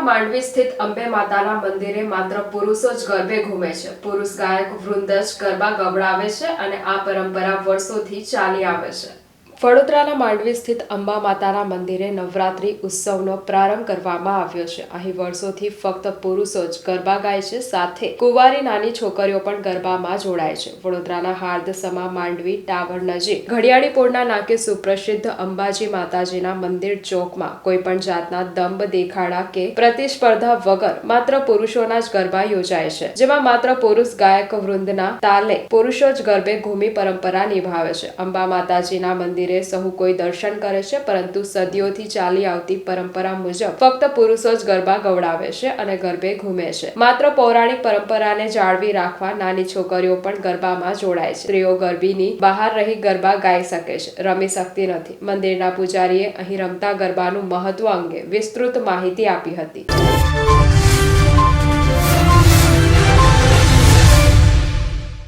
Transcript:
માંડવી સ્થિત અંબે માતાના મંદિરે માત્ર પુરુષો જ ગરબે ઘૂમે છે. પુરુષ ગાયક વૃંદ જ ગરબા ગવડાવે છે અને આ પરંપરા વર્ષોથી ચાલી આવે છે. વડોદરાના માંડવી સ્થિત અંબા માતાના મંદિરે નવરાત્રી ઉત્સવનો પ્રારંભ કરવામાં આવ્યો છે. અહીં વર્ષોથી ફક્ત પુરુષો જ ગરબા ગાય છે, સાથે કુંવારી નાની છોકરીઓ પણ ગરબામાં જોડાય છે. વડોદરાના હાર્દસમા માંડવી ટાવર નજીક ઘડિયાળી પોળના નાકે સુપ્રસિદ્ધ અંબાજી માતાજીના મંદિર ચોકમાં કોઈ પણ જાતના દંભ દેખાડા કે પ્રતિસ્પર્ધા વગર માત્ર પુરુષોના જ ગરબા યોજાય છે, જેમાં માત્ર પુરુષ ગાયક વૃંદના તાલે પુરુષો જ ગરબે ઘૂમી પરંપરા નિભાવે છે. અંબા માતાજીના મંદિર સહુ કોઈ દર્શન કરે છે, પરંતુ સદીઓથી ચાલી આવતી પરંપરા મુજબ ફક્ત પુરુષો જ ગરબા ગવડાવે છે અને ગરબે ઘૂમે છે. માત્ર પૌરાણિક પરંપરાને જાળવી રાખવા નાની છોકરીઓ પણ ગરબામાં જોડાય છે. સ્ત્રીઓ ગરબીની બહાર રહી ગરબા ગાઈ શકે છે, રમી શકતી નથી. મંદિરના પૂજારીએ અહીં રમતા ગરબાનું મહત્વ અંગે વિસ્તૃત માહિતી આપી હતી.